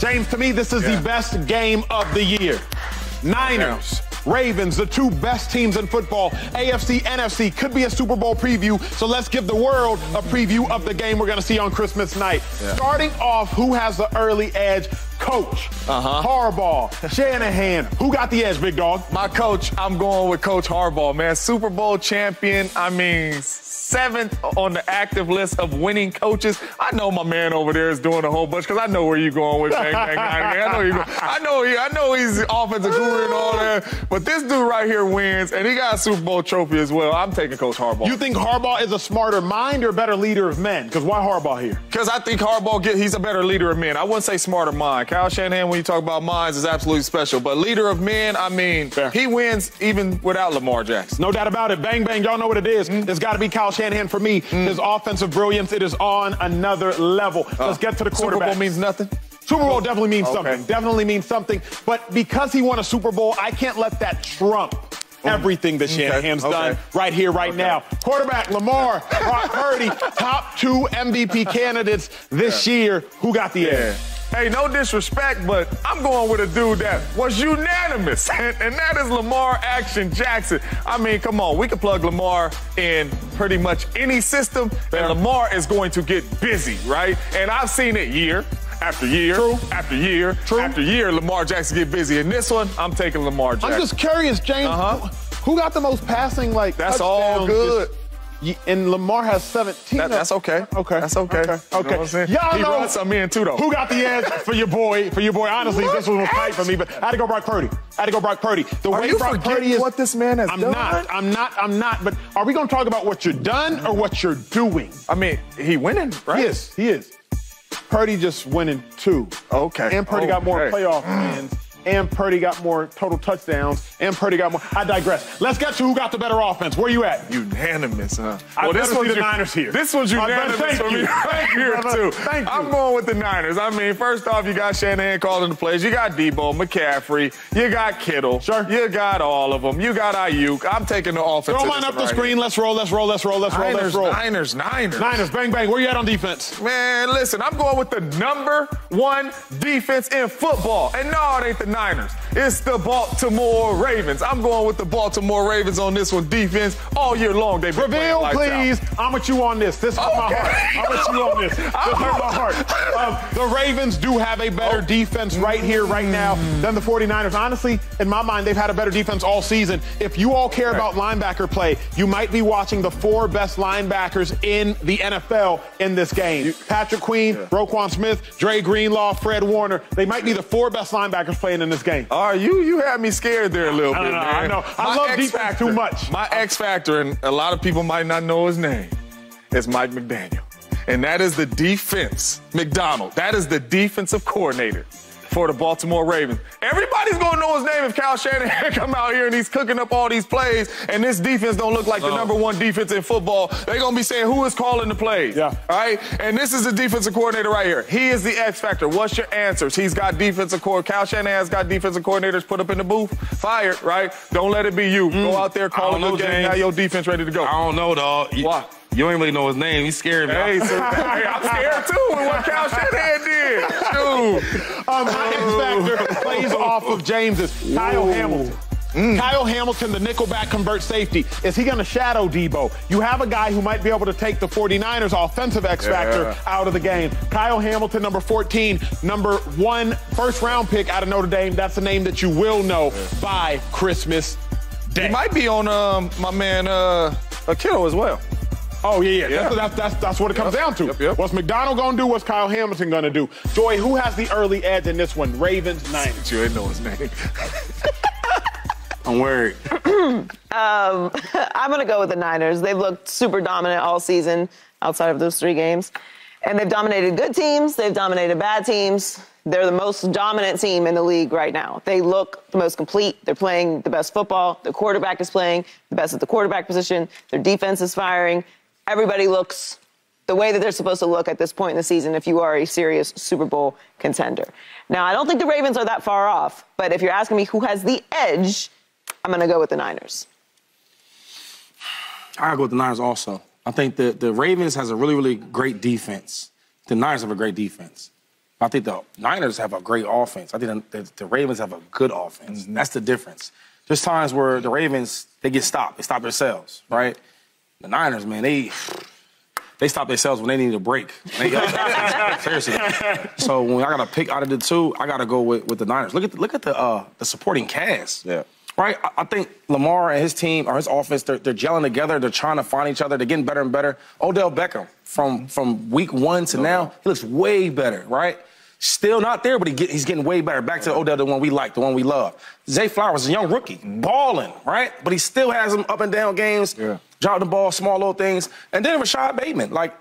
James, to me, this is the best game of the year. Niners, Ravens, the two best teams in football. AFC, NFC, could be a Super Bowl preview. So let's give the world a preview of the game we're going to see on Christmas night. Starting off, who has the early edge? Coach. Harbaugh, Shanahan. Who got the edge, big dog? My coach, I'm going with Coach Harbaugh, man. Super Bowl champion. I mean, 7th on the active list of winning coaches. I know my man over there is doing a whole bunch because I know where you're going with Bang Bang. I know he's the offensive guru and all that. But this dude right here wins, and he got a Super Bowl trophy as well. I'm taking Coach Harbaugh. You think Harbaugh is a smarter mind or a better leader of men? Because why Harbaugh here? Because I think he's a better leader of men. I wouldn't say smarter mind. Kyle Shanahan, when you talk about minds, is absolutely special. But leader of men, I mean, he wins even without Lamar Jackson. No doubt about it. Bang Bang, y'all know what it is. It's got to be Kyle Shanahan for me. His offensive brilliance, it is on another level. Let's get to the quarterback. Super Bowl means nothing? Super Bowl definitely means something. Definitely means something. But because he won a Super Bowl, I can't let that trump everything that Shanahan's done right here, right now. Quarterback, Lamar, Brock Purdy, top 2 MVP candidates this year. Who got the edge? Hey, no disrespect, but I'm going with a dude that was unanimous, and that is Lamar Action Jackson. I mean, come on, we can plug Lamar in pretty much any system, and Lamar is going to get busy, right? And I've seen it year after year, after year, after year, Lamar Jackson get busy. In this one, I'm taking Lamar Jackson. I'm just curious, James, who got the most passing, That's all good. And Lamar has 17. That's okay. That's okay. You know what I'm saying? Y'all he brought some in too, though. Who got the edge for your boy? Honestly, this one was tight for me, but I had to go Brock Purdy. The way Brock Purdy is, what this man has done? I'm not. But are we going to talk about what you're done or what you're doing? I mean, he winning, right? He is. Purdy just winning 2. And Purdy got more playoff wins. And Purdy got more total touchdowns. And Purdy got more. I digress. Let's get to who got the better offense. Where you at? Unanimous, huh? Well, this one's the Niners here. This one's unanimous for me here, too. Thank you. I'm going with the Niners. I mean, first off, you got Shanahan calling the plays. You got Debo, McCaffrey. You got Kittle. You got all of them. You got Ayuk. I'm taking the offense. Throw mine up the screen. Let's roll. Niners. Bang, bang. Where you at on defense? Man, listen, I'm going with the #1 defense in football. And no, it ain't the Niners. It's the Baltimore Ravens. I'm going with the Baltimore Ravens on this one. Defense all year long. They've been Reveal, please. I'm with you on this. This hurt my heart. I'm with you on this. This hurt my heart. The Ravens do have a better defense right here, right now than the 49ers. Honestly, in my mind, they've had a better defense all season. If you all care about linebacker play, you might be watching the 4 best linebackers in the NFL in this game. Patrick Queen, Roquan Smith, Dre Greenlaw, Fred Warner. They might be the 4 best linebackers playing in this game. You had me scared there a little bit, man. I know. I love defense too much. My X factor, and a lot of people might not know his name, is Mike McDaniel. And that is the defense. McDonald. That is the defensive coordinator for the Baltimore Ravens. Everybody's going to know his name if Kyle Shanahan come out here and he's cooking up all these plays and this defense don't look like the #1 defense in football. They're going to be saying, who is calling the plays? All right? And this is the defensive coordinator right here. He is the X factor. What's your answers? He's got defensive coordinators. Kyle Shanahan's got defensive coordinators put up in the booth. Fired, right? Don't let it be you. Go out there, call a good game, have your defense ready to go. I don't know, dog. Why? You ain't really know his name. He's scared me. Hey, I'm scared too with what Kyle Shanahan did. Shoot. My X factor plays off of James's. Kyle Hamilton. Kyle Hamilton, the nickelback convert safety. Is he going to shadow Debo? You have a guy who might be able to take the 49ers offensive X factor out of the game. Kyle Hamilton, number 14, #1 first-round pick out of Notre Dame. That's a name that you will know by Christmas Day. He might be on my man Kittle as well. Oh, yeah. That's what it comes down to. What's McDonald going to do? What's Kyle Hamilton going to do? Joy, who has the early edge in this one? Ravens, Niners. You didn't know his name. I'm worried. I'm going to go with the Niners. They've looked super dominant all season outside of those 3 games. And they've dominated good teams. They've dominated bad teams. They're the most dominant team in the league right now. They look the most complete. They're playing the best football. The quarterback is playing the best at the quarterback position. Their defense is firing. Everybody looks the way that they're supposed to look at this point in the season if you are a serious Super Bowl contender. Now, I don't think the Ravens are that far off, but if you're asking me who has the edge, I'm going to go with the Niners. I gotta go with the Niners also. I think the Ravens has a really, really great defense. The Niners have a great defense. I think the Niners have a great offense. I think the Ravens have a good offense. That's the difference. There's times where the Ravens, they get stopped. They stop themselves, right? The Niners, man, they stop themselves when they need a break. Seriously. So when I got to pick out of the two, I got to go with the Niners. Look at the supporting cast. Yeah. Right? I think Lamar and his team, or his offense, they're gelling together. They're trying to find each other. They're getting better and better. Odell Beckham, from week 1 to now, he looks way better, right? Still not there, but he's getting way better. Back to Odell, the one we like, the one we love. Zay Flowers is a young rookie, balling, right? But he still has them up and down games, dropping the ball, small little things. And then Rashad Bateman, like,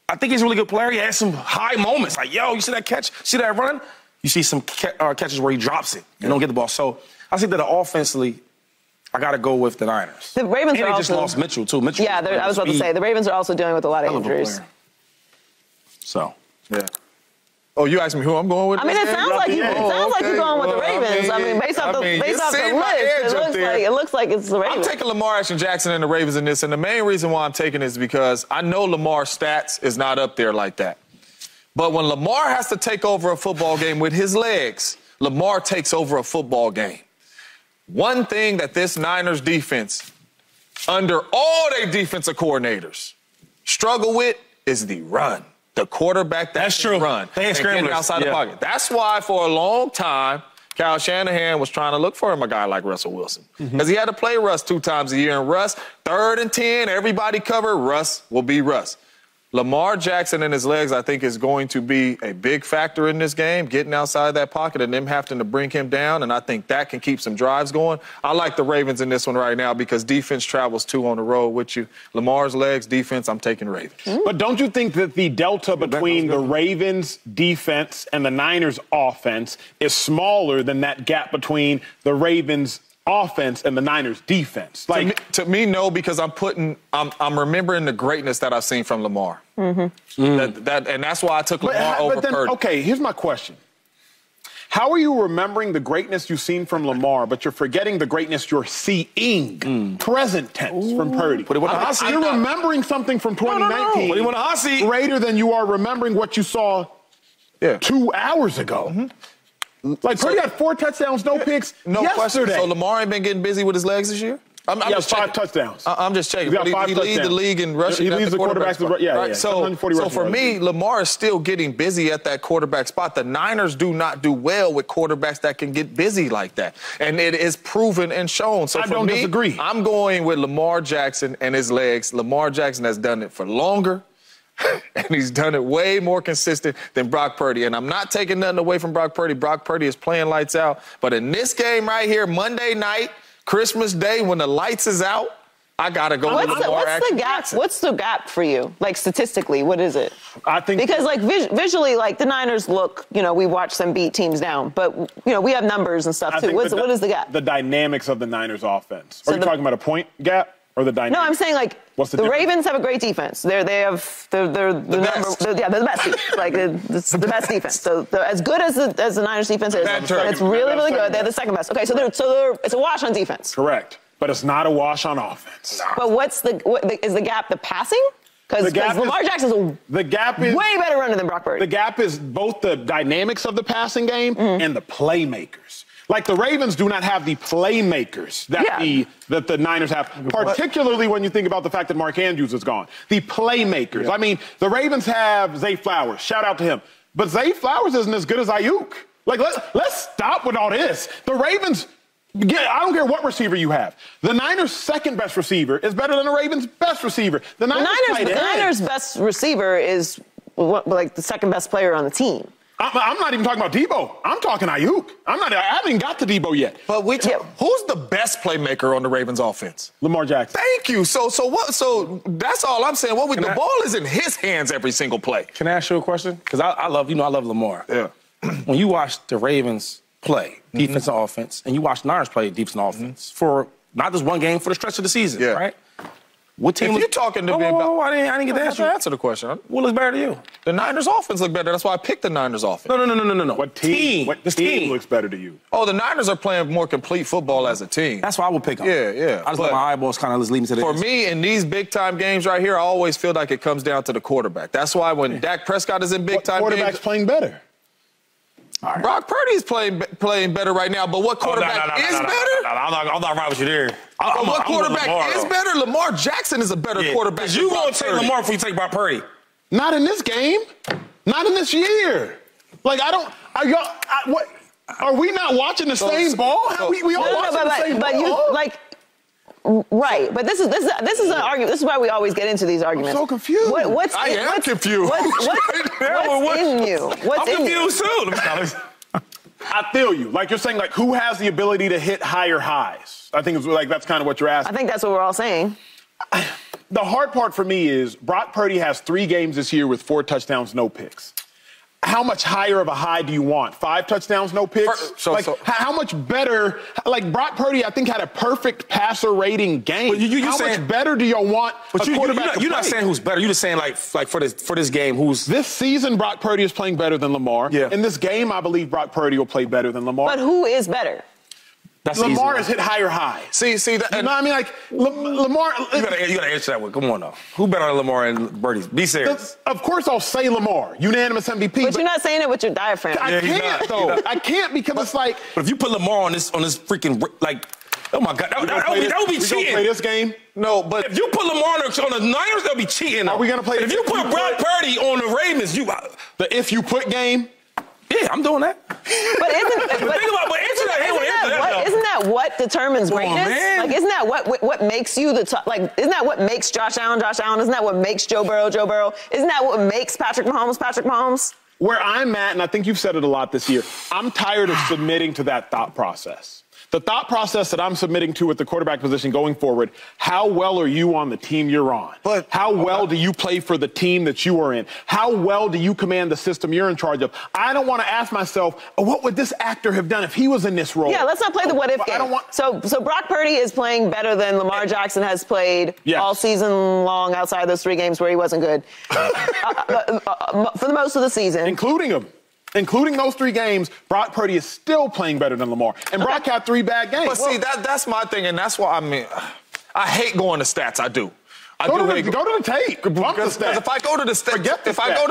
I think he's a really good player. He has some high moments. Like, yo, you see that catch? See that run? You see some catches where he drops it and don't get the ball. So I think that offensively, I got to go with the Niners. The Ravens and are they also just lost Mitchell, too. Mitchell, yeah, I was about to say, the Ravens are also dealing with a lot of injuries. So, yeah. Oh, you asked me who I'm going with? I mean, it sounds like you're going with the Ravens. I mean, based off the list, it looks like it's the Ravens. I'm taking Lamar Jackson and the Ravens in this, and the main reason why I'm taking it is because I know Lamar's stats is not up there like that. But when Lamar has to take over a football game with his legs, Lamar takes over a football game. One thing that this Niners defense, under all their defensive coordinators, struggle with is the run. The quarterback that's true. Run. They ain't scramblers outside the pocket. That's why for a long time, Kyle Shanahan was trying to look for him a guy like Russell Wilson. Because he had to play Russ 2 times a year. And Russ, 3rd and 10, everybody covered. Russ will be Russ. Lamar Jackson and his legs, I think, is going to be a big factor in this game, getting outside that pocket and them having to bring him down, and I think that can keep some drives going. I like the Ravens in this one right now because defense travels 2 on the road with you. Lamar's legs, defense, I'm taking Ravens. But don't you think that the delta between the Ravens' defense and the Niners' offense is smaller than that gap between the Ravens' offense and the Niners' defense? Like, to me, no, because I'm remembering the greatness that I've seen from Lamar. And that's why I took Lamar over Purdy. Okay, here's my question. How are you remembering the greatness you've seen from Lamar, but you're forgetting the greatness you're seeing, present tense, from Purdy? You're remembering something from 2019 What do you want a hot seat? greater than you are remembering what you saw 2 hours ago. Like, Purdy had 4 touchdowns, no picks yesterday. Question. So Lamar ain't been getting busy with his legs this year? He has 5 touchdowns. I'm just checking. He's got 5 he leads the league in rushing. He leads the quarterback spot. Yeah. So for me, Lamar is still getting busy at that quarterback spot. The Niners do not do well with quarterbacks that can get busy like that. And it is proven and shown. So I don't disagree. I'm going with Lamar Jackson and his legs. Lamar Jackson has done it for longer. And he's done it way more consistent than Brock Purdy. And I'm not taking nothing away from Brock Purdy. Brock Purdy is playing lights out. But in this game right here, Monday night, Christmas Day, when the lights is out, I got to go with Lamar Jackson. What's the gap for you? Like, statistically, what is it? I think because, like, visually, like, the Niners look, we watch them beat teams down. But, we have numbers and stuff, too. What is the gap? The dynamics of the Niners offense. Are you talking about a point gap? Or the dynamic? No, I'm saying, like, the Ravens have a great defense. They're the best. They're the best defense. Like, it's the best defense. So as good as the Niners defense is, it's really, really good. They're the second best. Okay, so it's a wash on defense. Correct. But it's not a wash on offense. But is the gap the passing? Because Lamar Jackson's way better runner than Brock Purdy. The gap is both the dynamics of the passing game and the playmakers. Like, the Ravens do not have the playmakers that the Niners have, particularly when you think about the fact that Mark Andrews is gone. The playmakers. Yeah. I mean, the Ravens have Zay Flowers. Shout out to him. But Zay Flowers isn't as good as Ayuk. Like, let's stop with all this. The Ravens, I don't care what receiver you have. The Niners' second best receiver is better than the Ravens' best receiver. The Niners' best receiver is, like, the second best player on the team. I'm not even talking about Debo. I'm talking Ayuk. I haven't even got to Debo yet. But who's the best playmaker on the Ravens offense? Lamar Jackson. Thank you. So what? So that's all I'm saying. The ball is in his hands every single play. Can I ask you a question? Because I love Lamar. Yeah. When you watch the Ravens play defense and offense, and you watch the Niners play defense and offense for not just one game, for the stretch of the season, right? What team? If you're talking to me about, I didn't get to answer the question. What looks better to you? The Niners' offense look better. That's why I picked the Niners' offense. No. What team? What team looks better to you? Oh, the Niners are playing more complete football as a team. That's why I would pick them. Yeah. I just let my eyeballs kind of just lead me to this. For me, in these big-time games right here, I always feel like it comes down to the quarterback. That's why when Dak Prescott is in big-time games, quarterback's playing better. Right. Brock Purdy's playing better right now, but what quarterback is better? I'm not right with you there. What quarterback is better? Lamar Jackson is a better quarterback. You going to take Lamar before you take Brock Purdy? Not in this game. Not in this year. Like, what? Are we not watching the same ball? We all watching the same ball. You, like, right, but this is an argument. This is why we always get into these arguments. I'm so confused. I am confused. What's in you? I'm confused too. I feel you. Like you're saying, like who has the ability to hit higher highs? I think it's like that's kind of what you're asking. I think that's what we're all saying. The hard part for me is Brock Purdy has 3 games this year with 4 touchdowns, no picks. How much higher of a high do you want? 5 touchdowns, no picks? How much better? Like, Brock Purdy, I think, had a perfect passer rating game. How much better do y'all want a quarterback You're not saying who's better. You're just saying, like for this game, who's... This season, Brock Purdy is playing better than Lamar. Yeah. In this game, I believe Brock Purdy will play better than Lamar. But who is better? That's Lamar has hit higher highs. See that. You know what I mean? Like, Lamar... You gotta answer that one. Come on, though. Who better than Lamar and Purdy? Be serious. Of course I'll say Lamar. Unanimous MVP. But you're not saying it with your diaphragm. I can't, though. I can't because it's like... But if you put Lamar on this freaking... Like, oh, my God. That would be cheating. We gonna play this game? No, but... If you put Lamar on the Niners, they'll be cheating. Are we going to play... If you put Brock Purdy on the Ravens, The if you put game... Yeah, I'm doing that. But isn't that what determines greatness? Like, isn't that what makes you the top? Like, isn't that what makes Josh Allen? Isn't that what makes Joe Burrow? Isn't that what makes Patrick Mahomes? Where I'm at, and I think you've said it a lot this year, I'm tired of submitting to that thought process. The thought process that I'm submitting to at the quarterback position going forward, how well are you on the team you're on? But how well do you play for the team that you are in? How well do you command the system you're in charge of? I don't want to ask myself, what would this actor have done if he was in this role? Yeah, let's not play the what-if game. So Brock Purdy is playing better than Lamar Jackson has played all season long outside of those 3 games where he wasn't good. For the most of the season. Including those 3 games, Brock Purdy is still playing better than Lamar. And Brock had 3 bad games. But see, that's my thing, and that's why I hate going to stats. I do. Go to the tape. Because if I go to the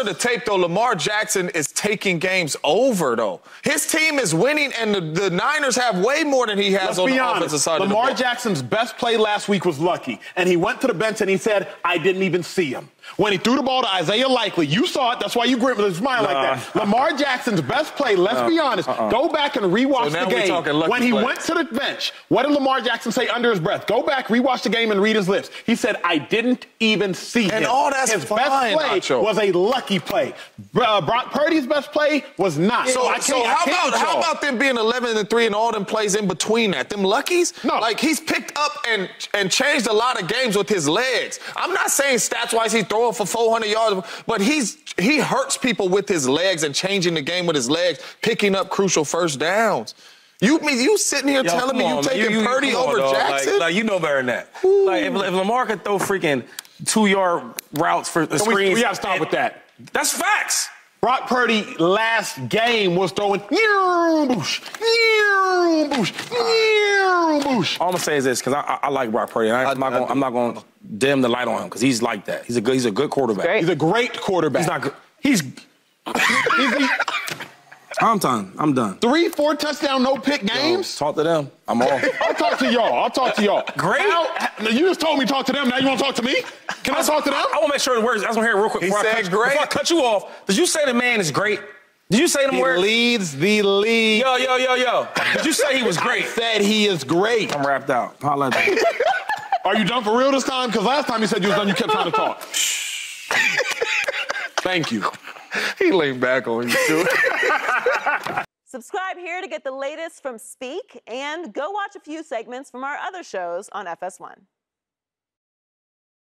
the tape, though, Lamar Jackson is taking games over, though. His team is winning, and the Niners have way more than he has on the offensive side of the ball. Lamar Jackson's best play last week was lucky, and he went to the bench and he said, I didn't even see him. When he threw the ball to Isaiah Likely, you saw it. That's why you smile like that. Lamar Jackson's best play, let's be honest, go back and rewatch the game. When he went to the bench, what did Lamar Jackson say under his breath? Go back, rewatch the game, and read his lips. He said, I didn't even see him. And all that's his fine, best play Acho. was a lucky play. Brock Purdy's best play was not. So how about them being 11-3 and all them plays in between that? Them luckies? No. Like, he's picked up and changed a lot of games with his legs. I'm not saying stats-wise he's throwing for 400 yards, but he hurts people with his legs and changing the game with his legs, picking up crucial first downs. You sitting here telling me you taking Purdy over Jackson? Like, you know better than that. Ooh. Like, if Lamar could throw freaking 2-yard routes for the screens. We got to stop with that. That's facts. Brock Purdy last game was throwing boosh. All I'm gonna say is this, because I like Brock Purdy. I'm not gonna dim the light on him because he's like that. He's a good quarterback. He's a great quarterback. He's not good. I'm done. 3-4 touchdown, no pick games. Talk to them. I'm off. I'll talk to y'all. Great. You just told me to talk to them. Now you want to talk to me? Can I talk to them? I want to make sure the words. I just want to hear it real quick. Before I cut you off, did you say the man is great? Did you say them words? He leads the league. Yo. Did you say he was great? I said he is great. I'm wrapped out. Holla at you. Are you done for real this time? Because last time you said you was done, you kept trying to talk. Thank you. He leaned back on you, too. Subscribe here to get the latest from Speak, and go watch a few segments from our other shows on FS1.